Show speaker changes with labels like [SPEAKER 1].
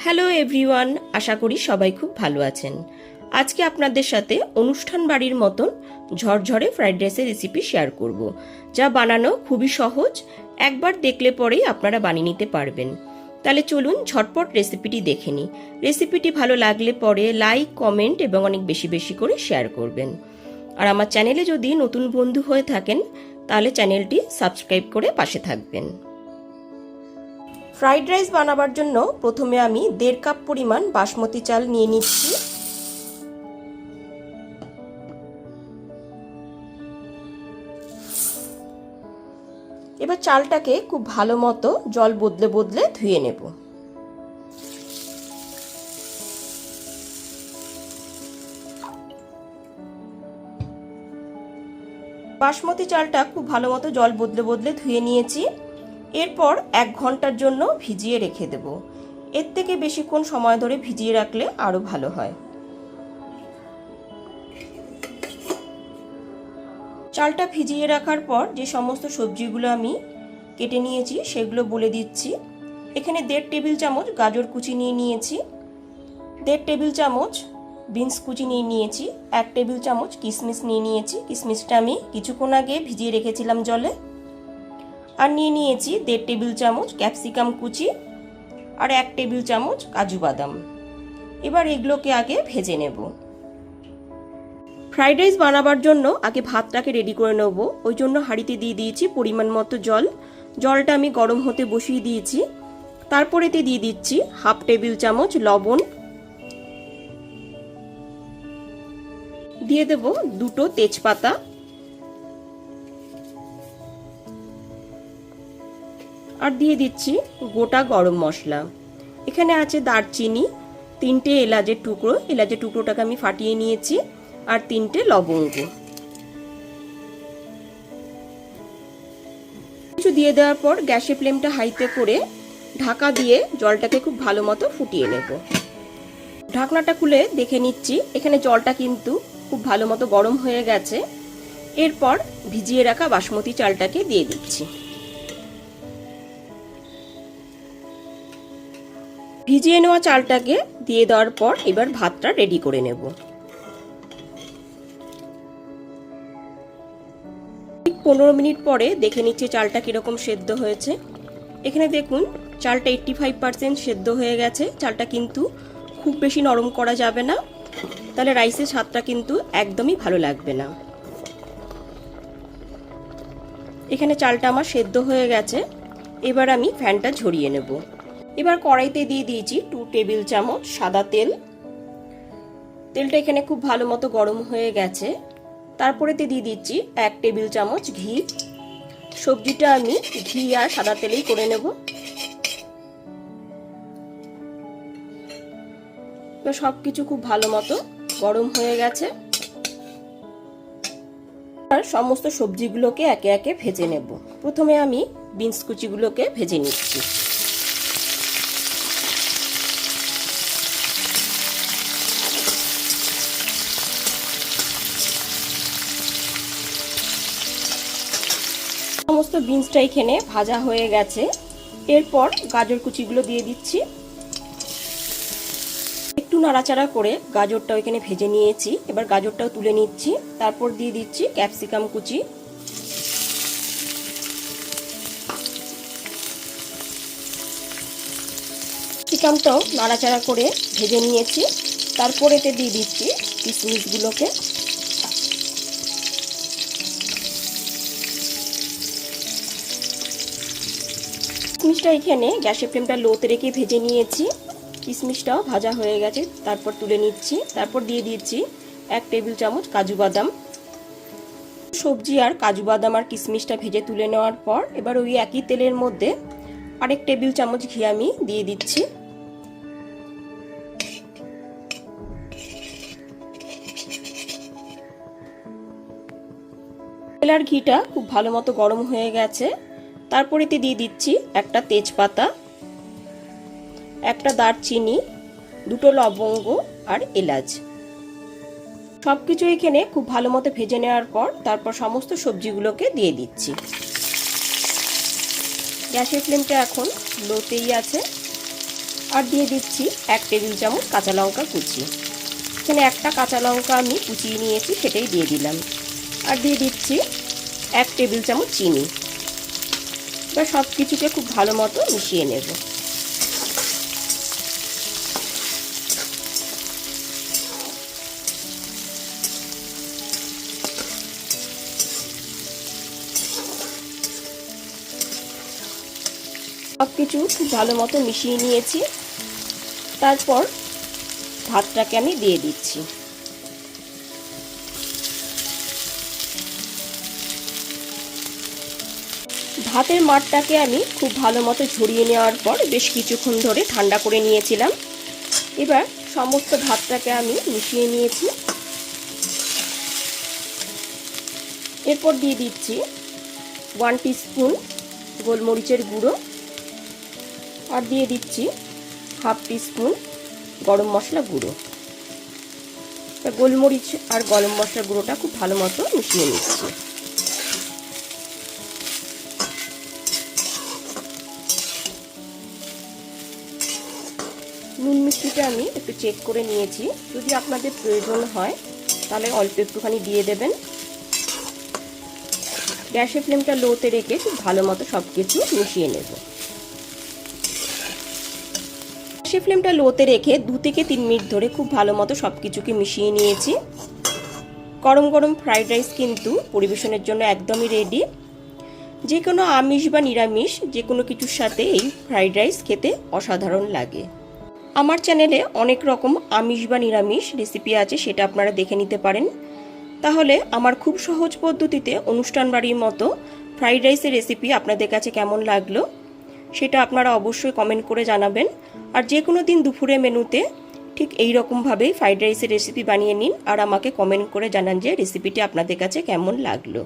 [SPEAKER 1] Hello everyone, আশা করি সবাই খুব ভালো আছেন। আজকে আপনাদের সাথে অনুষ্ঠান বাড়ির মতন ঝরঝরে ফ্রাইড রাইসের রেসিপি শেয়ার করব, যা বানানো খুবই সহজ। একবার দেখলে পরেই আপনারা বানিয়ে নিতে পারবেন। তাহলে চলুন ঝটপট রেসিপিটি দেখে নিই। রেসিপিটি ভালো লাগলে পরে লাইক, কমেন্ট এবং অনেক বেশি বেশি করে শেয়ার করবেন। আর আমার চ্যানেলে যদি নতুন বন্ধু হয়ে থাকেন তাহলে চ্যানেলটি সাবস্ক্রাইব করে পাশে থাকবেন। ফ্রাইড রাইস বানাবার জন্য প্রথমে আমি 1.5 কাপ পরিমাণ বাসমতি চাল নিয়ে নিচ্ছি। এবার চালটাকে খুব ভালো মতো জল বদলে বদলে ধুয়ে নেব। বাসমতি চালটা খুব ভালো মতো জল বদলে বদলে ধুয়ে নিয়েছি। এরপর 1 ঘন্টার জন্য ভিজিয়ে রেখে দেব। এর থেকে বেশিক্ষণ সময় ধরে ভিজিয়ে রাখলে আরো ভালো হয়। চালটা ভিজিয়ে রাখার পর যে সমস্ত সবজিগুলো আমি কেটে নিয়েছি সেগুলো বলে দিচ্ছি। এখানে 1.5 টেবিল চামচ গাজর কুচি নিয়ে নিয়েছি, 1.5 টেবিল চামচ বিনস কুচি নিয়ে নিয়েছি, 1 টেবিল চামচ কিশমিশ নিয়ে নিয়েছি। কিশমিশটা আমি কিছুক্ষণ আগে ভিজিয়ে রেখেছিলাম জলে। আর নিয়ে নিয়েছি 1.5 টেবিল চামচ ক্যাপসিকাম কুচি আর 1 টেবিল চামচ কাজু বাদাম। এবার এগুলোকে আগে ভেজে নেব। ফ্রাইড রাইস বানাবার জন্য আগে ভাতটাকে রেডি করে নেব। ওই জন্য হাঁড়িতে দিয়ে দিয়েছি পরিমাণ মতো জল। জলটা আমি গরম হতে বসিয়ে দিয়েছি। তারপরেতে দিয়ে দিচ্ছি 1/2 টেবিল চামচ লবণ, দিয়ে দেব 2টো তেজপাতা, আর দিয়ে দিচ্ছি গোটা গরম মশলা। এখানে আছে দারচিনি, 3টে এলাচের টুকরো, এলাচের টুকরোটাকে আমি ফাটিয়ে নিয়েছি, আর 3টে লবঙ্গ। কিছু দিয়ে দেওয়ার পর গ্যাসের ফ্লেমটা হাইতে করে ঢাকা দিয়ে জলটাকে খুব ভালো মতো ফুটিয়ে নেব। ঢাকনাটা খুলে দেখে নিচ্ছি, এখানে জলটা কিন্তু খুব ভালো মতো গরম হয়ে গেছে। এরপর ভিজিয়ে রাখা বাসমতি চালটাকে দিয়ে দিচ্ছি। ভিজিয়ে নেওয়া চালটাকে দিয়ে দেওয়ার পর এবার ভাতটা রেডি করে নেব। 15 মিনিট পরে দেখে নিচ্ছি চালটা কিরকম সেদ্ধ হয়েছে। এখানে দেখুন চালটা 85% সেদ্ধ হয়ে গেছে। চালটা কিন্তু খুব বেশি নরম করা যাবে না, তাহলে রাইসের স্বাদটা কিন্তু একদমই ভালো লাগবে না। এখানে চালটা আমার সেদ্ধ হয়ে গেছে। এবার আমি ফ্যানটা ঝরিয়ে নেব। এবার কড়াইতে দিয়ে দিয়েছি 2 টেবিল চামচ সাদা তেল। তেলটা এখানে খুব ভালো মতো গরম হয়ে গেছে। তারপরেতে দিয়ে দিচ্ছি 1 টেবিল চামচ ঘি। সবজিটা আমি ঘি আর সাদা তেলেই করে নেব। তো সবকিছু খুব ভালো মতো গরম হয়ে গেছে। আর সমস্ত সবজিগুলোকে একে একে ভেজে নেব। প্রথমে আমি বিনস কুচিগুলোকে ভেজে নিচ্ছি। সমস্ত বিনসটা এখানে ভাজা হয়ে গেছে। এরপর গাজর কুচিগুলো দিয়ে দিচ্ছি। একটু নাড়াচাড়া করে গাজরটাও এখানে ভেজে নিয়েছি। এবার গাজরটাও তুলে নিচ্ছি। তারপর দিয়ে দিচ্ছি ক্যাপসিকাম কুচি। ক্যাপসিকামটাও নাড়াচাড়া করে ভেজে নিয়েছি। তারপর এতে দিয়ে দিচ্ছি কিশমিশগুলোকে। কিশমিশটা এখানে গ্যাসের ফ্লেমটা লোতে রেখে ভেজে নিয়েছি। কিশমিশটাও ভাজা হয়ে গেছে। তারপর তুলে নিচ্ছি। তারপর দিয়ে দিচ্ছি 1 টেবিল চামচ কাজু বাদাম। সবজি আর কাজু বাদাম আর কিশমিশটা ভেজে তুলে নেওয়ার পর এবার ওই একই তেলের মধ্যে আরেক টেবিল চামচ ঘি আমি দিয়ে দিচ্ছি। তেল আর ঘিটা খুব ভালো মতো গরম হয়ে গেছে। তারপরে দিয়ে দিচ্ছি একটা তেজপাতা, একটা দারচিনি, 2টো লবঙ্গ আর এলাচ। সবকিছু এখানে খুব ভালো মতো ভেজে নেওয়ার পর তারপর সমস্ত সবজিগুলোকে দিয়ে দিচ্ছি। গ্যাসের ফ্লেমটা এখন লোতেই আছে। আর দিয়ে দিচ্ছি 1 টেবিল চামচ কাঁচা লঙ্কা কুচি। এখানে একটা কাঁচা লঙ্কা আমি কুচিয়ে নিয়েছি, সেটাই দিয়ে দিলাম। আর দিয়ে দিচ্ছি 1 টেবিল চামচ চিনি। এবার সব কিছুকে খুব ভালো মতো মিশিয়ে নেব। সব কিছু খুব ভালো মতো মিশিয়ে নিয়েছি। তারপর ভাতটাকে আমি দিয়ে দিচ্ছি। ভাতের মাঠটাকে আমি খুব ভালো মতো ঝরিয়ে নেওয়ার পর বেশ কিছুক্ষণ ধরে ঠান্ডা করে নিয়েছিলাম। এবার সমস্ত ভাতটাকে আমি মিশিয়ে নিয়েছি। এরপর দিয়ে দিচ্ছি 1 টিস্পুন গোলমরিচের গুঁড়ো, আর দিয়ে দিচ্ছি 1/2 টিস্পুন গরম মশলা গুঁড়ো। গোলমরিচ আর গরম মশলা গুঁড়োটা খুব ভালো মতো মিশিয়ে নিচ্ছি। নুন মিষ্টিটা আমি একটু চেক করে নিয়েছি, যদি আপনাদের প্রয়োজন হয় তাহলে অল্প একটুখানি দিয়ে দেবেন। গ্যাসের ফ্লেমটা লোতে রেখে খুব ভালো মতো সব কিছু মিশিয়ে নেব। গ্যাসের ফ্লেমটা লোতে রেখে 2 থেকে 3 মিনিট ধরে খুব ভালো মতো সব কিছুকে মিশিয়ে নিয়েছি। গরম গরম ফ্রাইড রাইস কিন্তু পরিবেশনের জন্য একদমই রেডি। যে কোনো আমিষ বা নিরামিষ যে কোনো কিছুর সাথে এই ফ্রাইড রাইস খেতে অসাধারণ লাগে। আমার চ্যানেলে অনেক রকম আমিষ বা নিরামিষ রেসিপি আছে, সেটা আপনারা দেখে নিতে পারেন। তাহলে আমার খুব সহজ পদ্ধতিতে অনুষ্ঠান বাড়ির মতো ফ্রাইড রাইসের রেসিপি আপনাদের কাছে কেমন লাগলো সেটা আপনারা অবশ্যই কমেন্ট করে জানাবেন। আর যে কোনো দিন দুপুরে মেনুতে ঠিক এই রকমভাবেই ফ্রাইড রাইসের রেসিপি বানিয়ে নিন আর আমাকে কমেন্ট করে জানান যে রেসিপিটি আপনাদের কাছে কেমন লাগলো।